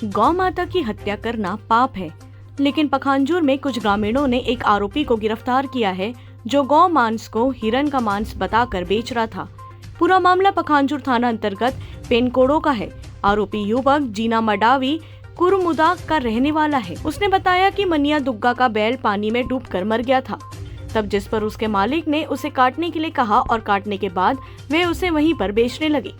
गौ माता की हत्या करना पाप है, लेकिन पखांजूर में कुछ ग्रामीणों ने एक आरोपी को गिरफ्तार किया है जो गौ मांस को हिरन का मांस बताकर बेच रहा था। पूरा मामला पखांजूर थाना अंतर्गत पेनकोड़ो का है। आरोपी युवक जीना मडावी कुरमुदा का रहने वाला है। उसने बताया कि मनिया दुग्गा का बैल पानी में डूबकर मर गया था। तब जिस पर उसके मालिक ने उसे काटने के लिए कहा और काटने के बाद वे उसे वहीं पर बेचने लगे,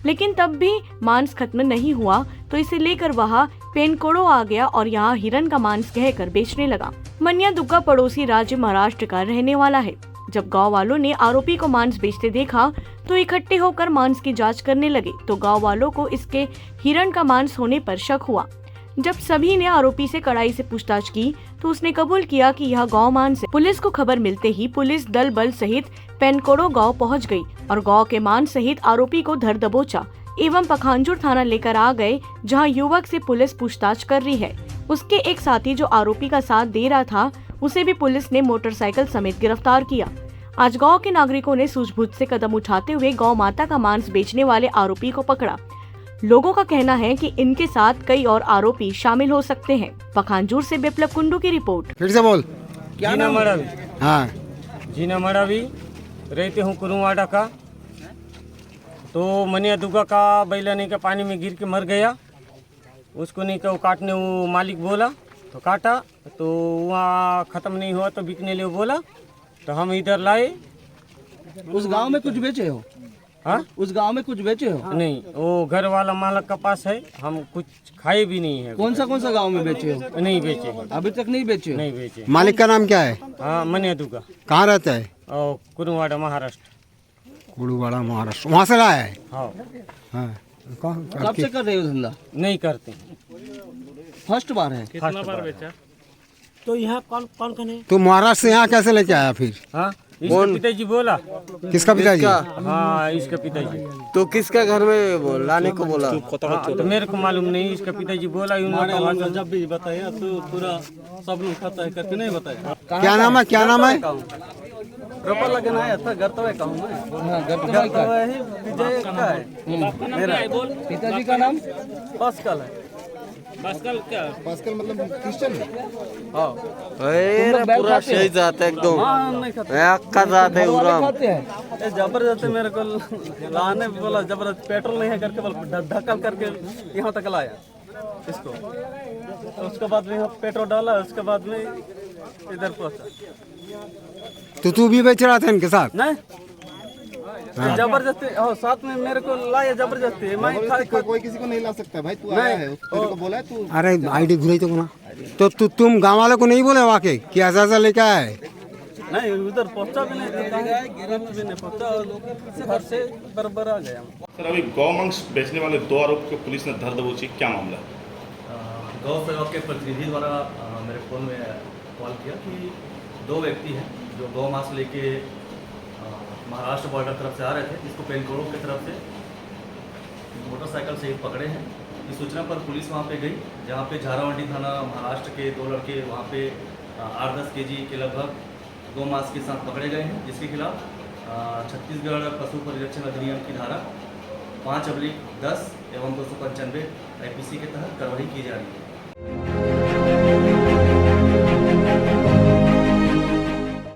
लेकिन तब भी मांस खत्म नहीं हुआ तो इसे लेकर वह पेनकोड़ो आ गया और यहाँ हिरन का मांस कहकर बेचने लगा। मनिया दुग्गा पड़ोसी राज्य महाराष्ट्र का रहने वाला है। जब गांव वालों ने आरोपी को मांस बेचते देखा तो इकट्ठे होकर मांस की जांच करने लगे, तो गांव वालों को इसके हिरन का मांस होने पर शक हुआ। जब सभी ने आरोपी से कड़ाई से पूछताछ की तो उसने कबूल किया कि यह गौ मांस है। पुलिस को खबर मिलते ही पुलिस दल बल सहित पेनकोड़ो गांव पहुंच गई और गौ के मांस सहित आरोपी को धर दबोचा एवं पखांजूर थाना लेकर आ गए, जहां युवक से पुलिस पूछताछ कर रही है। उसके एक साथी जो आरोपी का साथ दे रहा था, उसे भी पुलिस ने मोटरसाइकिल समेत गिरफ्तार किया। आज गांव के नागरिकों ने सूझबूझ से कदम उठाते हुए गौ माता का मांस बेचने वाले आरोपी को पकड़ा। लोगों का कहना है कि इनके साथ कई और आरोपी शामिल हो सकते हैं। पखांजूर से बिप्लब कुंडू की रिपोर्ट। फिर से बोल। क्या नाम? मडावी। हाँ, जीना मडावी, रहते हूँ कुरुवाड़ा का। तो मनिया दुग्गा का बैला नहीं का पानी में गिर के मर गया। उसको नहीं का वो काटने वो मालिक बोला तो काटा, तो वहाँ ख़त्म नहीं हुआ तो बिकने लिए बोला, तो हम इधर लाए। उस गांव में कुछ बेचे हो? हाँ, उस गांव में कुछ बेचे हो? नहीं, वो घर वाला मालक का पास है, हम कुछ खाए भी नहीं है। कौन सा गांव में बेचे हो? नहीं बेचे हैं। अभी तक नहीं बेचे? नहीं बेचे। मालिक का नाम क्या है? हाँ, मनिया दुग्गा। कहाँ रहता है? और कुरुवाड़ा महाराष्ट्र। कुरुवाड़ा महाराष्ट्र। वहाँ से लाया है? हाँ। हाँ। कब से कर रहे हो धंधा? नहीं करते। फर्स्ट बार है? कितना बार बेचा? तो यहाँ कौन है? तो महाराष्ट्र से यहाँ कैसे लेके आया फिर? हाँ, इसका पिताजी बोला। किसका पिताजी? हाँ, इसका पिताजी। तो किसका घर में लाने को बोला? हाँ, तो मेरे को मालूम नहीं, इसका पिताजी बोला। जब भी बताया तो पूरा सब लोग खाता है करके नहीं बताया। क्या नाम है? क्या नाम है? रोपा लगना है था, घर तो है कहूँ मैं। हाँ, घर तो है ही। विजय का है मेरा। पिताजी का नाम पास्कल है। पास्कल मतलब क्रिश्चियन है? हाँ, पूरा सही जाता है एकदम। नहीं खाता। अक्का जात है उराम। ये जबरदस्ती मेरे को लाने बोला, जबरदस्त पेट्रोल नहीं है करके बोला, धक्कल करके यहाँ तक लाया इसको। तो उसके बाद में यहाँ पेट्रोल डाला, उसके बाद में इधर पहुँचा। तो तू भी बेच रहा था इनके साथ? नहीं, जबरदस्ती साथ में मेरे को लाया जबरदस्ती। मैं कोई किसी को नहीं ला सकता भाई, तू आया है, तेरे को बोला है तू। अरे आईडी घुराई तो बोला। तो तुम गाँव वालों को नहीं बोले वाकई कि ऐसा लेके आया है? नहीं, उधर पहुंचा भी नहीं, गिरफ्त भी नहीं पहुंचा, घर से बराबर आ गया। सर, अभी गौ मांस बेचने वाले 2 आरोप को पुलिस ने धर दबोची, क्या मामला है? गौ सेवक के प्रतिनिधि द्वारा मेरे फ़ोन में कॉल किया कि 2 व्यक्ति हैं जो गौ मांस लेके महाराष्ट्र बॉर्डर तरफ से आ रहे थे, जिसको पेनकोड़ो की तरफ से मोटरसाइकिल से पकड़े हैं। इस सूचना पर पुलिस वहाँ पे गई, जहाँ पे झारावंडी थाना महाराष्ट्र के 2 लड़के वहाँ पे 8-10 केजी के लगभग गौ मांस के साथ पकड़े गए हैं, जिसके खिलाफ छत्तीसगढ़ पशु परिरक्षण अधिनियम की धारा 5/10 एवं 295 IPC के तहत कार्रवाई की जा रही है।